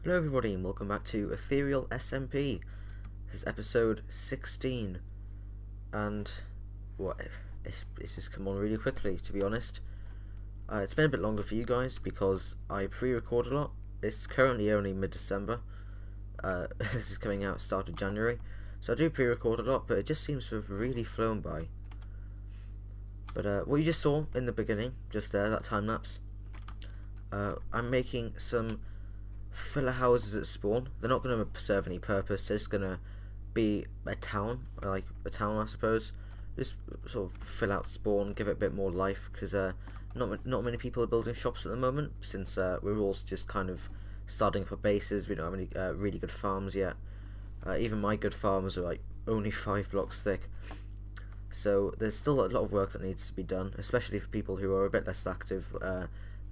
Hello everybody and welcome back to Ethereal SMP. This is episode 16 and it's just come on really quickly, to be honest. It's been a bit longer for you guys because I pre-record a lot. It's currently only mid-December. This is coming out start of January, so I do pre-record a lot, but it just seems to have really flown by. But what you just saw in the beginning, just there, that time lapse, I'm making some filler houses at spawn. They're not going to serve any purpose. They're just going to be a town, like a town, I suppose. Just sort of fill out spawn, give it a bit more life, because not many people are building shops at the moment, since we're all just kind of starting up our bases. We don't have any really good farms yet. Even my good farms are like only 5 blocks thick. So there's still a lot of work that needs to be done, especially for people who are a bit less active,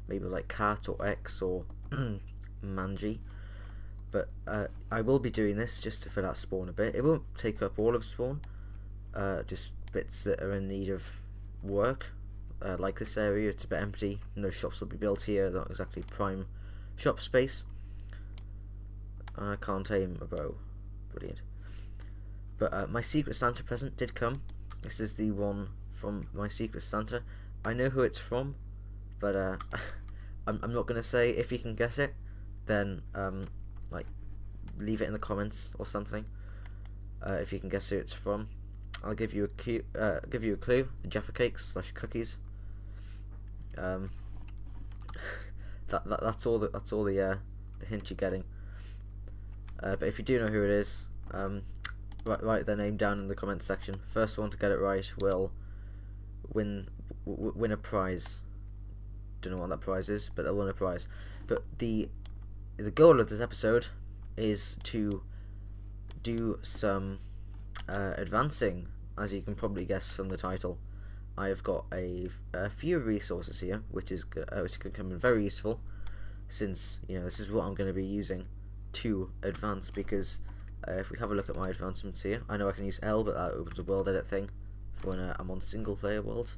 maybe like Cat or X or Manji. But I will be doing this just to fill out spawn a bit. It won't take up all of spawn, just bits that are in need of work. Like this area, it's a bit empty. No shops will be built here. Not exactly prime shop space. I can't aim a bow. Brilliant. But my Secret Santa present did come. This is the one from my Secret Santa. I know who it's from, but I'm not gonna say. If you can guess it, then like leave it in the comments or something. If you can guess who it's from, I'll give you a clue. Jaffa cakes / cookies. That's all the hint you're getting. But if you do know who it is, write their name down in the comments section. First one to get it right will win a prize. Don't know what that prize is, but they'll win a prize. But the goal of this episode is to do some advancing, as you can probably guess from the title. I have got a few resources here, which can come in very useful, since this is what I'm going to be using to advance. Because if we have a look at my advancements here, I know I can use L, but that opens a world edit thing for when I'm on single player worlds.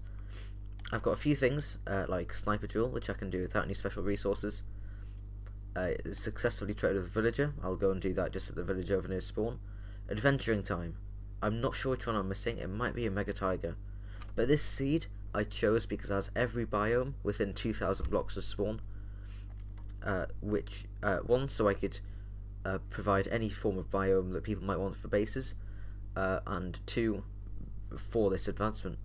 I've got a few things like sniper drill, which I can do without any special resources. Successfully traded with a villager. I'll go and do that just at the village over near spawn. Adventuring time. I'm not sure which one I'm missing. It might be a mega tiger, but this seed I chose because it has every biome within 2,000 blocks of spawn. One, so I could provide any form of biome that people might want for bases, and two, for this advancement.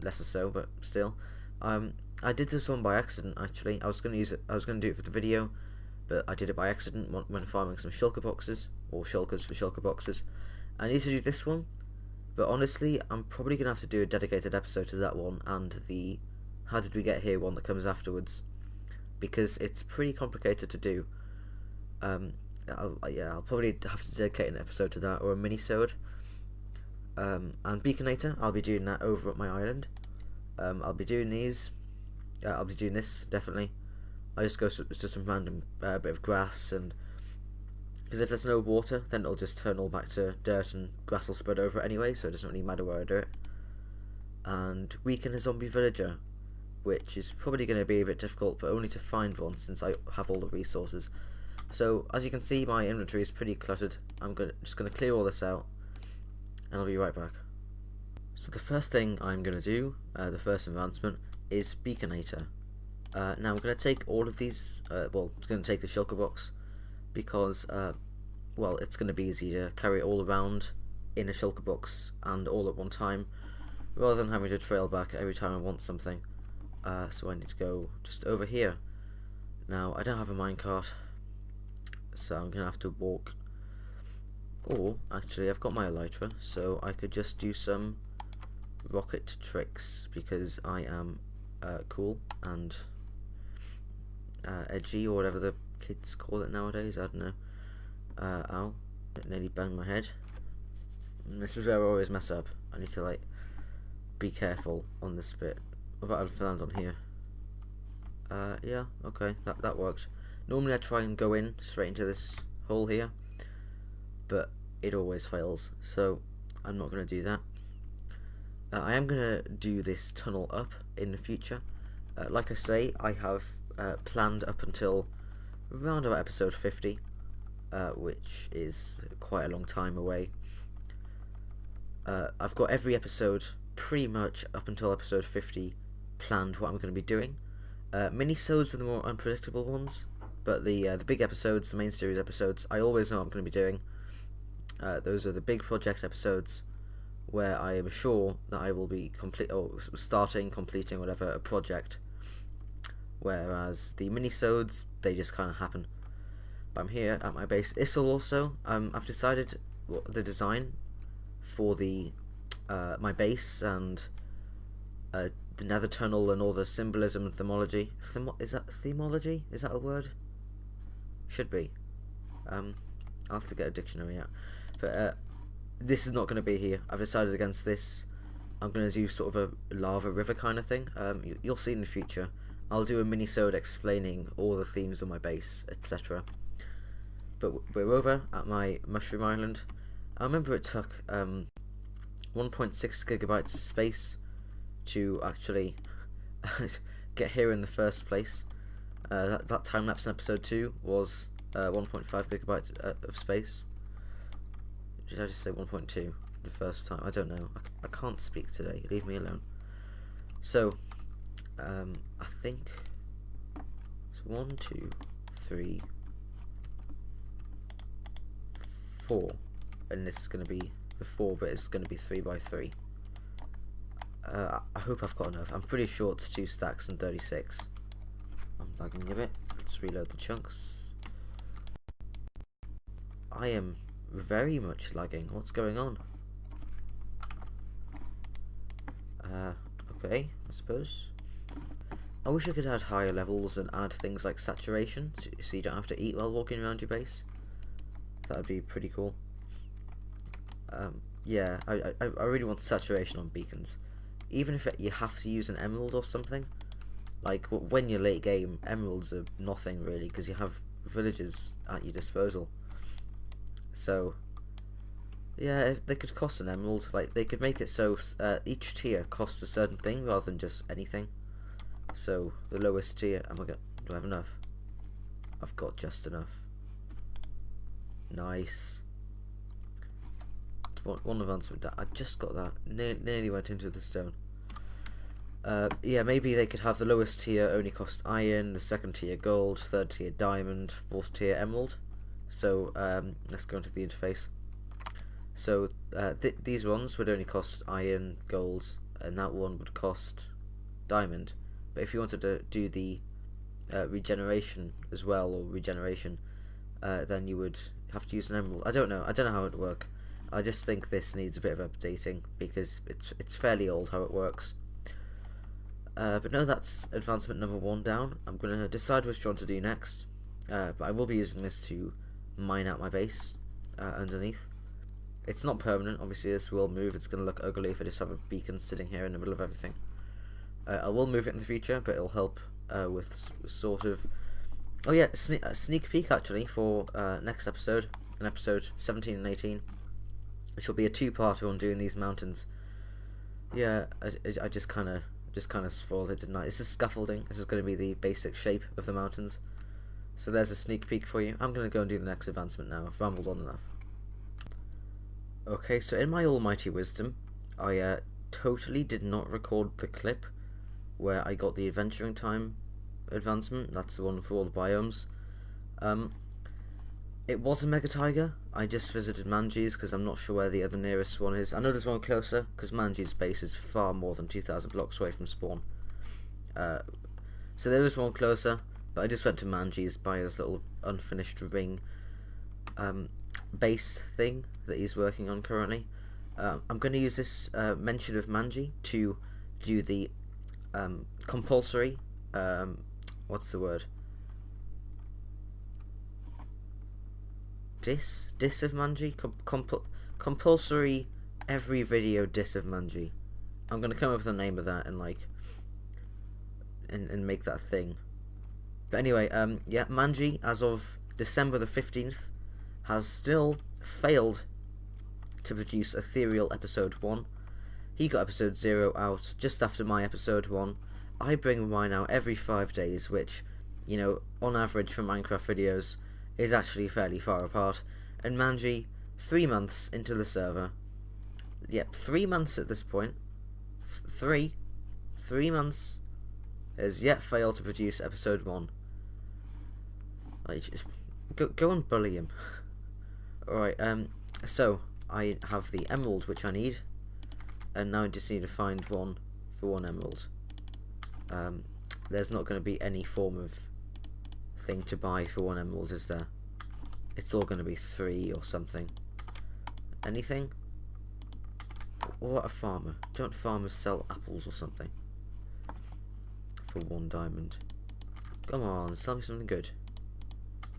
Lesser so, but still. I did this one by accident. Actually, I was going to use it. I was going to do it for the video, but I did it by accident when farming some shulker boxes, or shulkers for shulker boxes. I need to do this one, but honestly, I'm probably going to have to do a dedicated episode to that one and the how did we get here one that comes afterwards, because it's pretty complicated to do. I'll probably have to dedicate an episode to that, or a mini-sode. And Beaconator, I'll be doing that over at my island. I'll be doing these. I'll be doing this definitely. I just go to some random bit of grass, and because if there's no water, then it'll just turn all back to dirt and grass will spread over it anyway, so it doesn't really matter where I do it. And weaken a zombie villager, which is probably going to be a bit difficult, but only to find one since I have all the resources. So as you can see, my inventory is pretty cluttered. I'm just going to clear all this out, and I'll be right back. So the first thing I'm going to do, the first advancement, is Beaconator. Now I'm going to take all of these, I'm going to take the shulker box, because, it's going to be easy to carry it all around in a shulker box and all at one time, rather than having to trail back every time I want something. So I need to go just over here. Now I don't have a minecart, so I'm going to have to walk. Or, actually, I've got my elytra, so I could just do some rocket tricks, because I am cool and edgy, or whatever the kids call it nowadays. I don't know. Ow. It nearly banged my head. And this is where I always mess up. I need to, be careful on this bit. What about if I land on here? Yeah, okay, that worked. Normally I try and go in straight into this hole here, but it always fails, so I'm not going to do that. I am going to do this tunnel up in the future. Like I say, I have planned up until around about episode 50 which is quite a long time away. I've got every episode pretty much up until episode 50 planned what I'm going to be doing. Minisodes are the more unpredictable ones, but the big episodes, the main series episodes, I always know what I'm going to be doing. Those are the big project episodes where I am sure that I will be completing whatever a project. Whereas the minisodes, they just kind of happen. But I'm here at my base. This will also, I've decided what the design for the my base and the nether tunnel and all the symbolism and themology. Is that themology? Is that a word? Should be. I'll have to get a dictionary out. But this is not going to be here. I've decided against this. I'm going to do sort of a lava river kind of thing. You'll see in the future. I'll do a mini-sode explaining all the themes of my base, etc. But we're over at my mushroom island. I remember it took 1.6 gigabytes of space to actually get here in the first place. That time-lapse in episode 2 was 1.5 gigabytes of space. Did I just say 1.2 the first time? I don't know. I can't speak today. Leave me alone. So, I think it's 1, 2, 3, 4, and this is going to be the 4, but it's going to be 3 by 3. I hope I've got enough. I'm pretty sure it's 2 stacks and 36. I'm lagging a bit. Let's reload the chunks. I am very much lagging. What's going on? Okay, I suppose. I wish I could add higher levels and add things like saturation, so you don't have to eat while walking around your base. That would be pretty cool. Yeah, I really want saturation on beacons. Even if you have to use an emerald or something. Like, when you're late game, emeralds are nothing really, because you have villages at your disposal. So, yeah, if they could cost an emerald. Like, they could make it so each tier costs a certain thing rather than just anything. So, the lowest tier, do I have enough? I've got just enough. Nice. One advancement. I just got that. Nearly went into the stone. Yeah, maybe they could have the lowest tier only cost iron, the second tier gold, third tier diamond, fourth tier emerald. So, let's go into the interface. So, these ones would only cost iron, gold, and that one would cost diamond. But if you wanted to do the regeneration as well, or regeneration, then you would have to use an emerald. I don't know how it would work. I just think this needs a bit of updating because it's fairly old how it works. But no, that's advancement number 1 down. I'm going to decide which one to do next. But I will be using this to mine out my base underneath. It's not permanent, obviously this will move. It's going to look ugly if I just have a beacon sitting here in the middle of everything. I will move it in the future, but it'll help with sort of... Oh yeah, a sneak peek actually for next episode, in episode 17 and 18, which will be a 2-parter on doing these mountains. Yeah, I just kind of spoiled it, didn't I? This is scaffolding. This is going to be the basic shape of the mountains. So there's a sneak peek for you. I'm going to go and do the next advancement now. I've rambled on enough. Okay, so in my almighty wisdom, I totally did not record the clip where I got the adventuring time advancement. That's the one for all the biomes. It was a mega tiger. I just visited Manji's because I'm not sure where the other nearest one is. I know there's one closer because Manji's base is far more than 2,000 blocks away from spawn. So there is one closer, but I just went to Manji's by his little unfinished ring base thing that he's working on currently. I'm going to use this mention of Manji to do the compulsory, what's the word? Diss of Manji? Compulsory every video diss of Manji. I'm going to come up with the name of that and like and make that a thing. But anyway, yeah, Manji, as of December the 15th, has still failed to produce Ethereal episode 1. He got episode 0 out just after my episode 1. I bring mine out every 5 days, which, you know, on average for Minecraft videos is actually fairly far apart. And Manji, 3 months into the server. Yep, 3 months at this point. 3 months has yet failed to produce episode 1. Like, just go and bully him. Alright, so I have the emerald which I need, and now I just need to find one for 1 emerald. There's not going to be any form of thing to buy for 1 emerald, is there? It's all going to be 3 or something. Anything? What a farmer. Don't farmers sell apples or something for 1 diamond? Come on, sell me something good.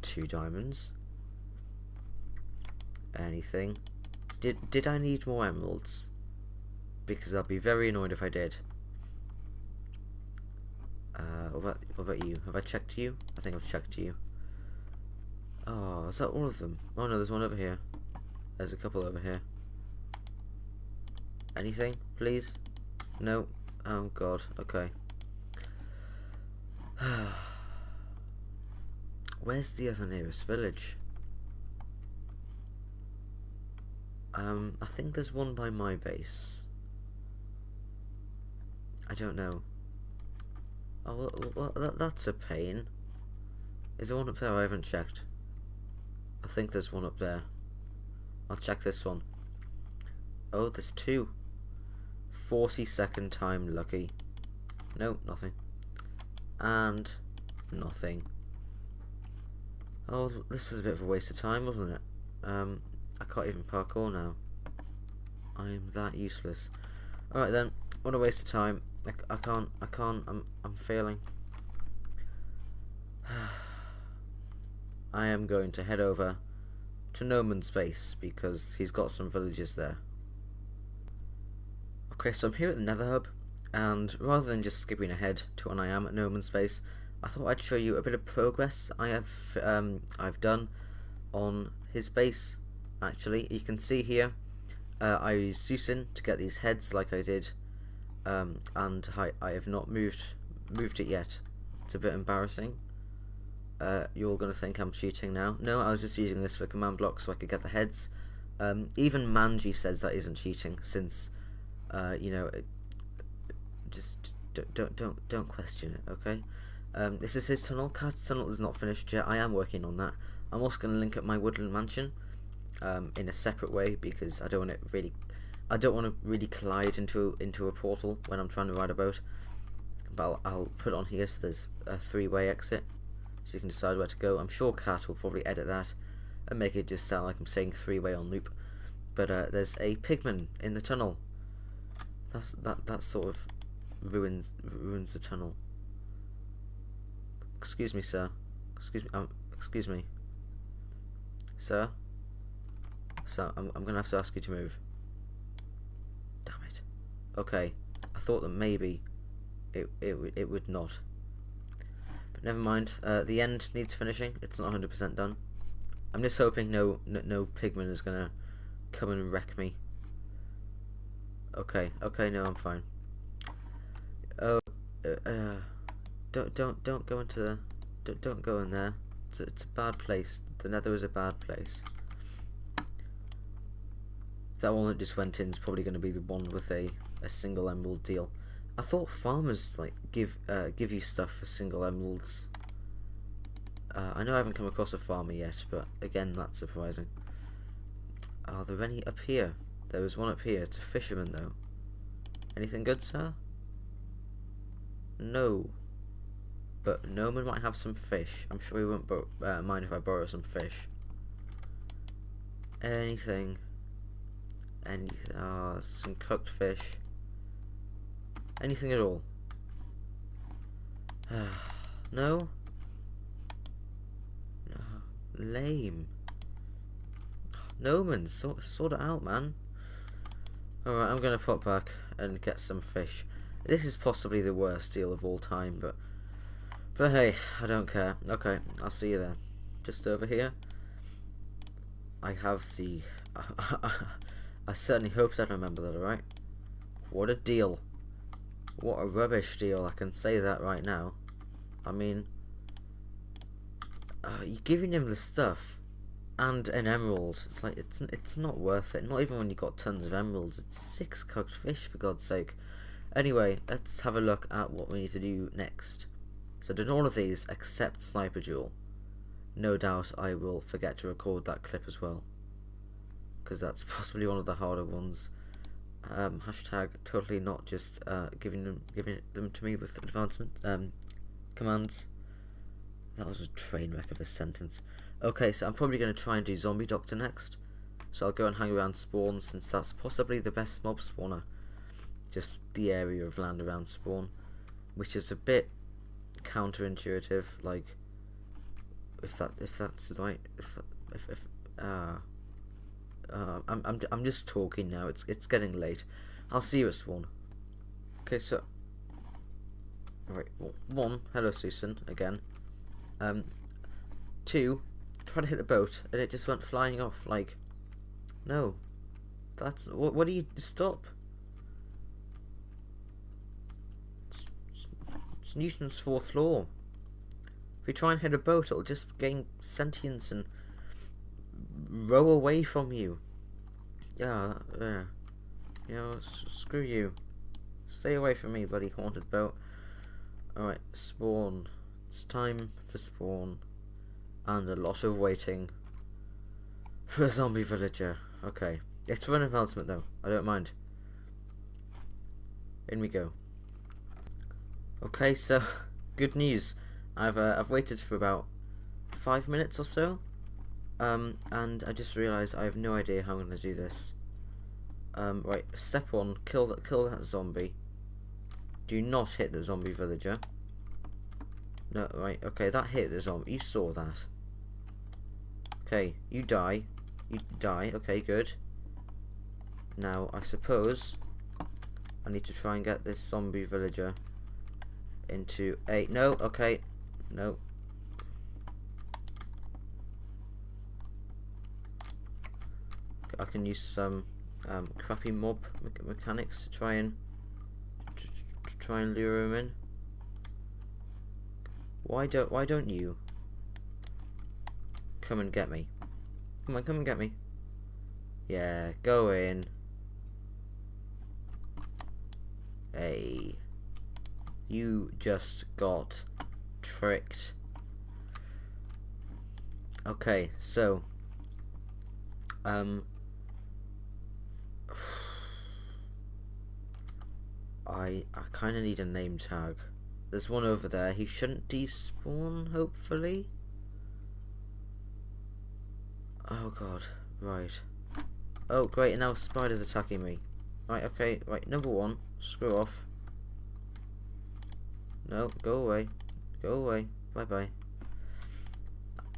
2 diamonds. Anything? Did I need more emeralds? Because I'd be very annoyed if I did. What about you? Have I checked you? I think I've checked you. Oh, is that all of them? Oh no, there's one over here. There's a couple over here. Anything, please? No? Oh god, okay. Where's the other nearest village? I think there's one by my base. I don't know. Oh, well, that's a pain. Is there one up there? I haven't checked. I think there's one up there. I'll check this one. Oh, there's 2. 40-second time lucky. No, nothing. And nothing. Oh, this is a bit of a waste of time, wasn't it? I can't even parkour now. I'm that useless. Alright then, what a waste of time. I can't, I'm failing. I am going to head over to No Man's base because he's got some villages there. Okay, so I'm here at the Nether Hub, and rather than just skipping ahead to when I am at No Man's base, I thought I'd show you a bit of progress I've done on his base. Actually, you can see here, I used Susan to get these heads like I did, and I have not moved it yet. It's a bit embarrassing. You're going to think I'm cheating now. No, I was just using this for command block so I could get the heads. Even Manji says that isn't cheating, since you know, just don't question it, okay? This is his tunnel. Cat's tunnel is not finished yet. I am working on that. I'm also going to link up my woodland mansion in a separate way because I don't want to really collide into a portal when I'm trying to ride a boat. But I'll put it on here so there's a 3-way exit, so you can decide where to go. I'm sure Cat will probably edit that and make it just sound like I'm saying 3-way on loop. But there's a pigman in the tunnel. That sort of ruins the tunnel. Excuse me, sir. Excuse me, sir. So I'm gonna have to ask you to move. Damn it. Okay, I thought that maybe it would not. But never mind. The end needs finishing. It's not 100% done. I'm just hoping no pigman is gonna come and wreck me. Okay, no, I'm fine. Oh, don't go into the, don't go in there. It's a bad place. The Nether is a bad place. That one that just went in is probably going to be the one with a single emerald deal. I thought farmers like give you stuff for single emeralds. I know I haven't come across a farmer yet, but again, that's surprising. Are there any up here? There was one up here. It's a fisherman though. Anything good, sir? No. But No Man might have some fish. I'm sure he won't mind if I borrow some fish. Anything. Some cooked fish. Anything at all. No? No. Lame. No Man, sort it out, man. Alright, I'm gonna pop back and get some fish. This is possibly the worst deal of all time, but hey, I don't care. Okay, I'll see you there. Just over here, I have the... I certainly hope that I remember that, alright? What a deal. What a rubbish deal, I can say that right now. I mean, you're giving him the stuff and an emerald. It's like it's not worth it. Not even when you got tons of emeralds. It's 6 cooked fish, for God's sake. Anyway, let's have a look at what we need to do next. So done all of these except Sniper Duel. No doubt I will forget to record that clip as well, because that's possibly one of the harder ones. Hashtag totally not just giving them to me with advancement commands. That was a train wreck of a sentence. Okay, so I'm probably going to try and do Zombie Doctor next. So I'll go and hang around spawn, since that's possibly the best mob spawner. Just the area of land around spawn, which is a bit counterintuitive. Like, if that's right, I'm just talking now. It's getting late. I'll see you at spawn. Okay, so alright, well, 1, hello Susan again. 2, try to hit the boat and it just went flying off. Like, no, that's what do you stop? It's Newton's 4th law. If you try and hit a boat, it'll just gain sentience and row away from you. Yeah, you know, screw you. Stay away from me, bloody haunted boat. Alright, spawn. It's time for spawn. And a lot of waiting for a zombie villager. Okay. It's for an advancement though. I don't mind. In we go. Okay, so good news. I've waited for about 5 minutes or so. And I just realised I have no idea how I'm going to do this. Right, step 1, kill that zombie. Do not hit the zombie villager. No, right, okay, that hit the zombie. You saw that. Okay, you die. You die, okay, good. Now, I suppose I need to try and get this zombie villager into a... No, okay, no. I can use some crappy mob mechanics to try and lure him in. Why don't you come and get me? Come on, come and get me. Yeah, go in. Hey, you just got tricked. Okay, so I kind of need a name tag. There's one over there. He shouldn't despawn, hopefully. Oh god, right. Oh great, and now spider's attacking me. Right, okay, right, number 1, screw off. No, go away. Go away. Bye bye.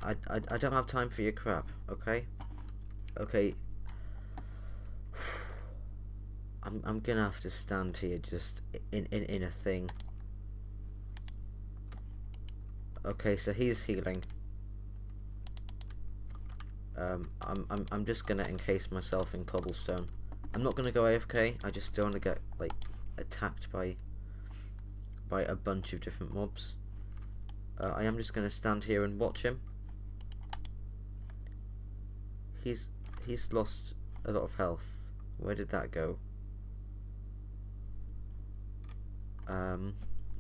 I don't have time for your crap, okay? Okay. I'm gonna have to stand here just in a thing. Okay, so he's healing. I'm just gonna encase myself in cobblestone. I'm not gonna go AFK. I just don't want to get like attacked by a bunch of different mobs. I am just gonna stand here and watch him. He's lost a lot of health. Where did that go?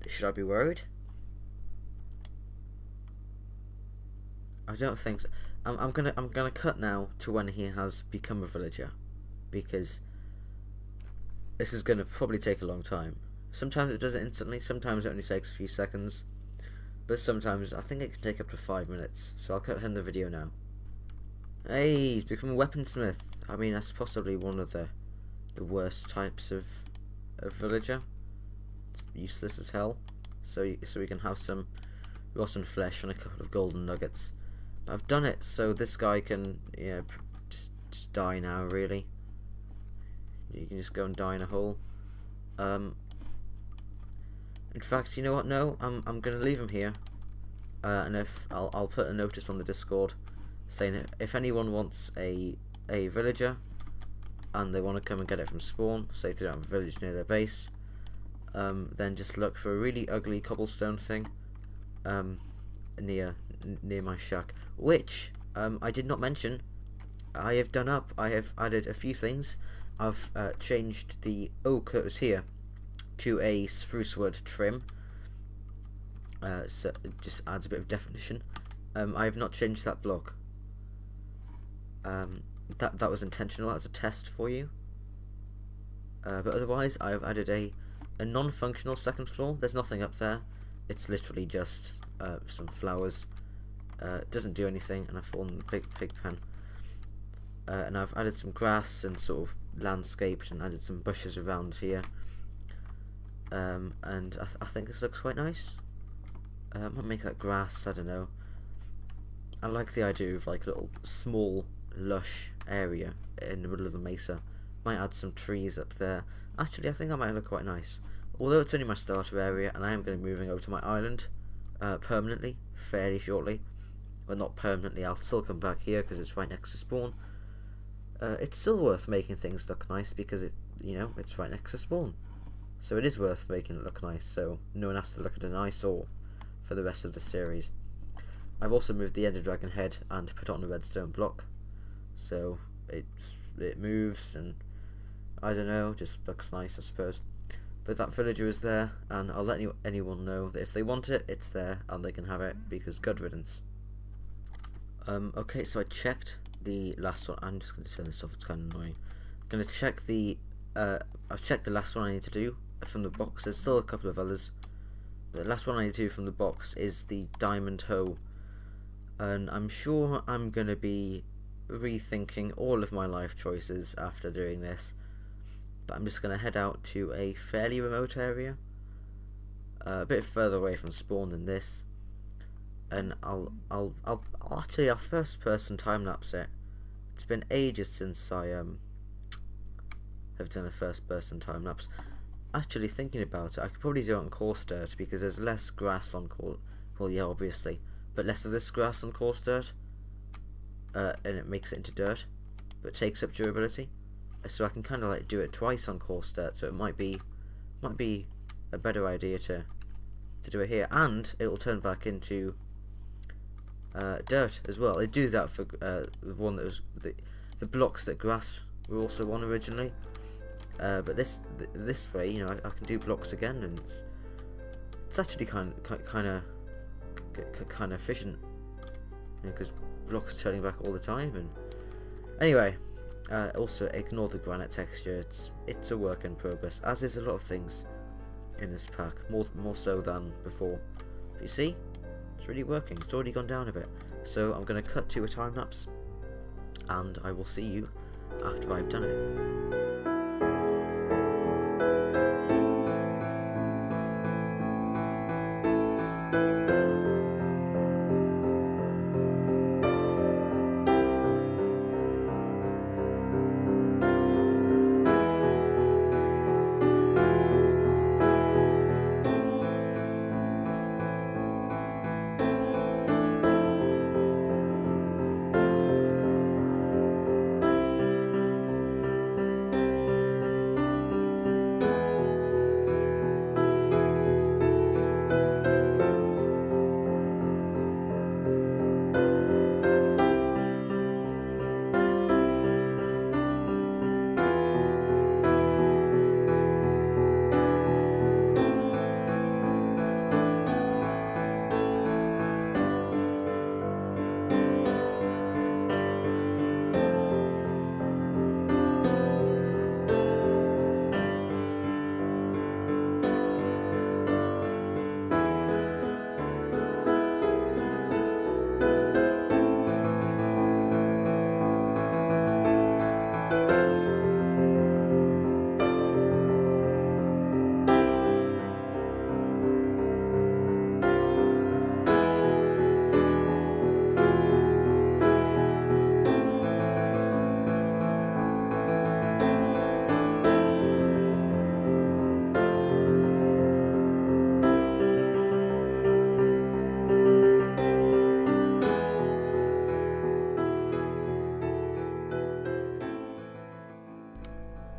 Should I be worried? I don't think so. I'm gonna cut now to when he has become a villager, because this is gonna probably take a long time. Sometimes it does it instantly, sometimes it only takes a few seconds, but sometimes I think it can take up to 5 minutes. So I'll cut him the video now. Hey, he's become a weaponsmith. I mean, that's possibly one of the worst types of villager. It's useless as hell. So we can have some rotten flesh and a couple of golden nuggets. But I've done it, so this guy can, you know, just die now. Really, you can just go and die in a hole. In fact, you know what? No, I'm gonna leave him here. And if I'll put a notice on the Discord saying if anyone wants a villager and they want to come and get it from spawn, say they don't have a village near their base, then just look for a really ugly cobblestone thing near near my shack, which I did not mention. I have done up. I have added a few things. I've changed the oak that was here to a spruce wood trim. So it just adds a bit of definition. I have not changed that block. That was intentional. That was a test for you. But otherwise, I've added a non-functional second floor. There's nothing up there. It's literally just some flowers. It doesn't do anything, and I've fallen the pig pen. And I've added some grass and sort of landscaped and added some bushes around here. And I think this looks quite nice. I might make that grass, I don't know. I like the idea of like a little small lush area in the middle of the mesa. Might add some trees up there. Actually, I think that might look quite nice. Although it's only my starter area, and I am going to be moving over to my island permanently, fairly shortly. Well, not permanently, I'll still come back here because it's right next to spawn. It's still worth making things look nice because it's right next to spawn. So it is worth making it look nice, so no one has to look at an eyesore for the rest of the series. I've also moved the Ender Dragon head and put it on a redstone block, so it moves and I don't know, just looks nice, I suppose. But that villager is there, and I'll let anyone know that if they want it, it's there and they can have it because good riddance. Okay, so I checked the last one. I'm just going to turn this off. It's kind of annoying. I'm going to check I've checked the last one I need to do from the box. There's still a couple of others. The last one I need to do from the box is the diamond hoe, and I'm sure I'm going to be rethinking all of my life choices after doing this, but I'm just going to head out to a fairly remote area, a bit further away from spawn than this, and I'll actually first person time lapse it. It's been ages since I have done a first person time lapse. Actually, thinking about it, I could probably do it on coarse dirt because there's less grass on coarse. Well, yeah, obviously, but less of this grass on coarse dirt, and it makes it into dirt, but takes up durability. So I can kind of like do it twice on coarse dirt. So it might be a better idea to do it here, and it'll turn back into dirt as well. They do that for the one that was the blocks that grass were also on originally. But this way, I can do blocks again, and it's actually kind of efficient, because blocks are turning back all the time. And anyway, also ignore the granite texture. It's a work in progress, as is a lot of things in this pack, more so than before. But you see, it's really working. It's already gone down a bit. So I'm going to cut to a time lapse, and I will see you after I've done it.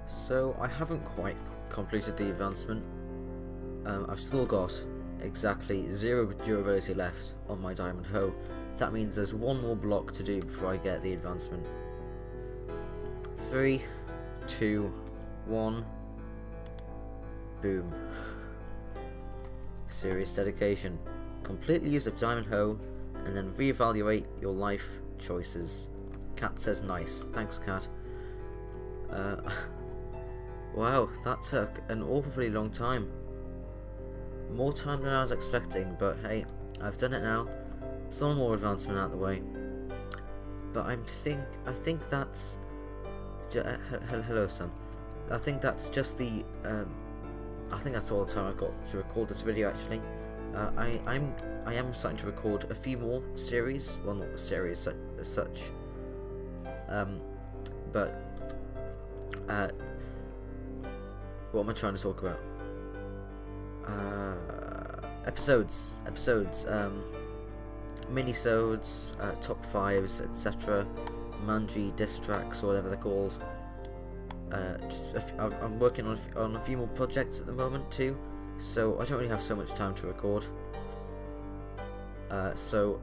So I haven't quite completed the advancement. I've still got exactly 0 durability left on my diamond hoe. That means there's one more block to do before I get the advancement. 3, 2, 1. Boom. Serious dedication. Completely use a diamond hoe and then reevaluate your life choices. Cat says nice. Thanks, Cat. Wow, that took an awfully long time. More time than I was expecting, but hey, I've done it now. Some more advancement out of the way. But I think that's... hello, son. I think that's just the... I think that's all the time I've got to record this video, actually. I am starting to record a few more series. Well, not a series as such. But... what am I trying to talk about? Episodes, minisodes, top 5s, etc. Manji diss tracks, or whatever they're called. I'm working on a few more projects at the moment too, so I don't really have so much time to record. So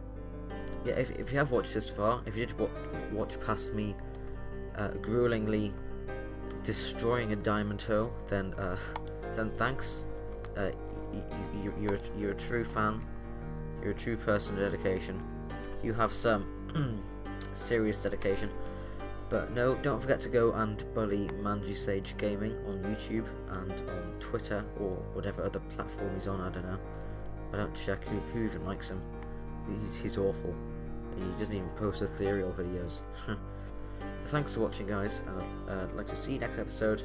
yeah, if you have watched this far, if you did watch past me gruelingly destroying a diamond hoe, then thanks. You're a true fan. You're a true person of dedication. You have some serious dedication. But no, don't forget to go and bully Manji Sage Gaming on YouTube and on Twitter or whatever other platform he's on. I don't know. I don't check who even likes him. He's awful. He doesn't even post Ethereal videos. Thanks for watching, guys, and I'd like to see you next episode.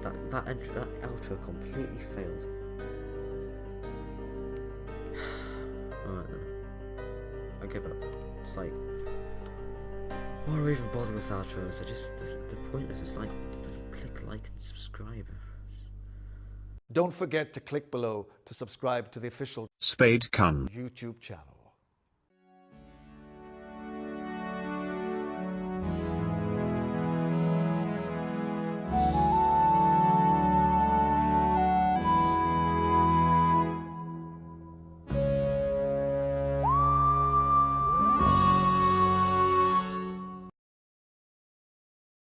That outro completely failed. Alright then. I give up. It's like, why do I even bother with outros? They're pointless. It's like, click like and subscribe. Don't forget to click below to subscribe to the official Spade Kun YouTube channel.